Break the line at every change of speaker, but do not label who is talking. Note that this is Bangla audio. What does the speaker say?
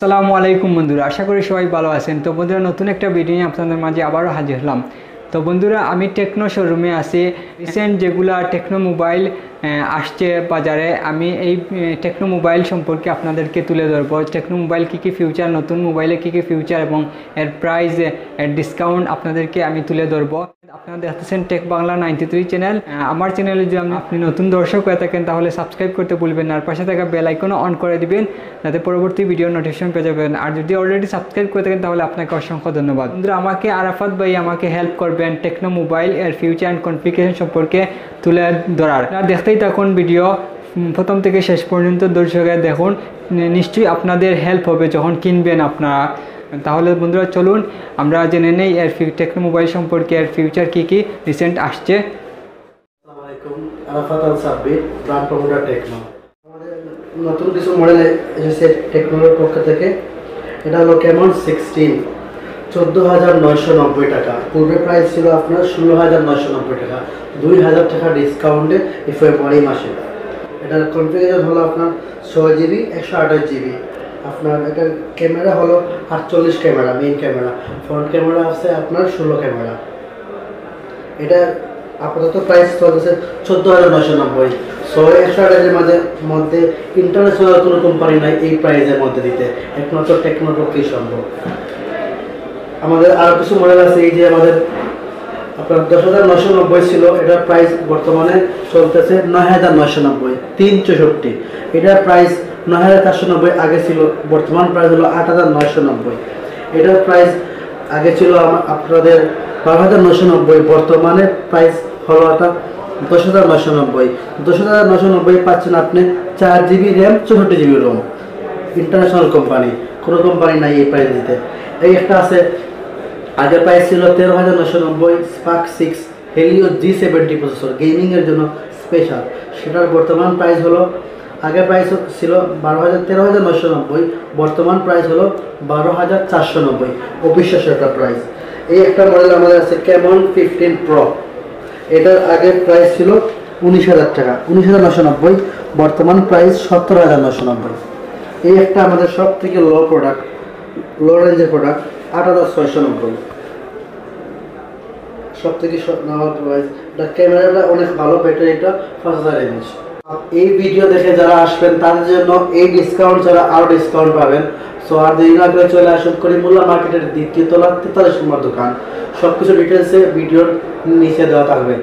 আসসালামু আলাইকুম বন্ধুরা, আশা করি সবাই ভালো আছেন। তো বন্ধুরা, নতুন একটা ভিডিও নিয়ে আপনাদের মাঝে আবারও হাজির হলাম। তো বন্ধুরা, আমি টেকনো শোরুমে আছি। রিসেন্ট যেগুলা টেকনো মোবাইল আসছে বাজারে, আমি এই টেকনো মোবাইল সম্পর্কে আপনাদেরকে তুলে ধরবো। টেকনো মোবাইল কী কী ফিউচার, নতুন মোবাইলে কী কী ফিউচার এবং এর প্রাইস, এর ডিসকাউন্ট আপনাদেরকে আমি তুলে ধরবো। আপনারা দেখতেছেন টেক বাংলা 93 চ্যানেল। আমার চ্যানেলে যদি আপনি নতুন দর্শক হয়ে থাকেন তাহলে সাবস্ক্রাইব করতে ভুলবেন না, আর পাশে থাকা বেল আইকনও অন করে দিবেন যাতে পরবর্তী ভিডিও নোটিফিকেশন পেয়ে যাবেন। আর যদি অলরেডি সাবস্ক্রাইব করে থাকেন তাহলে আপনাকে অসংখ্য ধন্যবাদ। বন্ধুরা, আমাকে আরাফাত ভাই আমাকে হেল্প করবেন টেকনো মোবাইল এর ফিউচার অ্যান্ড কনফিগারেশন সম্পর্কে তুলে ধরার। দেখতেই থাকুন ভিডিও প্রথম থেকে শেষ পর্যন্ত দর্শকের দেখুন, নিশ্চয়ই আপনাদের হেল্প হবে যখন কিনবেন আপনারা। তাহলে বন্ধুরা চলুন আমরা জেনে নেই এর টেকনো মোবাইল সম্পর্কে, এর ফিউচার কী কী রিসেন্ট আসছে।
আসসালামু আলাইকুম, আরাফাত আর সাব্বির, ব্র্যান্ড প্রমোটার টেকনো। আমাদের নতুন কিছু মডেল এসেছে টেকনোর পক্ষ থেকে। এটা হলো camon 16, 14,990 টাকা। পূর্বে প্রাইস ছিল আপনার 16,990 টাকা, 2,000 টাকা ডিসকাউন্টে এই ফেব্রুয়ারি মাসে। এটার কনফিগারেশন হলো আপনার 6GB 128GB। আপনার এটার ক্যামেরা হলো 48 camera, main camera. Front camera আছে আপনার 16 ক্যামেরা। এটা আপাতত প্রাইস চলতেছে 14,990। 128 মধ্যে ইন্টারন্যাশনাল কোনো কোম্পানি নাই এই প্রাইসের মধ্যে দিতে, একমাত্র টেকনোর পক্ষেই সম্ভব। আমাদের আরও কিছু মডেল আছে। এই যে আমাদের আপনার 10,990 ছিল, এটার প্রাইস বর্তমানে চলতেছে 9,990, 364। এটার প্রাইস 9,490 আগে ছিল, বর্তমান প্রাইস হলো 8,990। এটার প্রাইস আগে ছিল আপনাদের 12,990, বর্তমানে প্রাইস হলো 10,990। 10,990 পাচ্ছেন আপনি 4GB RAM, 64GB ROM. International company, কোনো কোম্পানি নাই এই প্রাইস দিতে। এই একটা আছে, আগের প্রাইস ছিল 13,990, স্পার্ক 6 হেলিও G70 প্রসেসর, গেমিংয়ের জন্য স্পেশাল। সেটার বর্তমান প্রাইস হলো, আগের প্রাইস ছিল 13,990, বর্তমান প্রাইস হলো 12,490। অবিশ্বাস্য একটা প্রাইস। এই একটা মডেল আমাদের আছে camon 15 Pro। এটার আগের প্রাইস ছিল 19,000 টাকা, 19,990, বর্তমান প্রাইস 17,990। এই একটা আমাদের সব থেকে লো রেঞ্জের প্রোডাক্ট, 8,690। সব থেকে নেওয়ার প্রাইস। এটা ক্যামেরাটা অনেক ভালো, ব্যাটারিটা 5,000 mAh। এই ভিডিও দেখে যারা আসবেন তাদের জন্য এই ডিসকাউন্ট ছাড়া আরও ডিসকাউন্ট পাবেন। সো আর দেরি না করে চলে আসুন করিম উল্লাহ মার্কেটের 2য় তলা 43 নম্বর দোকান। সব কিছু ডিটেলসে ভিডিওর নিচে দেওয়া থাকবে।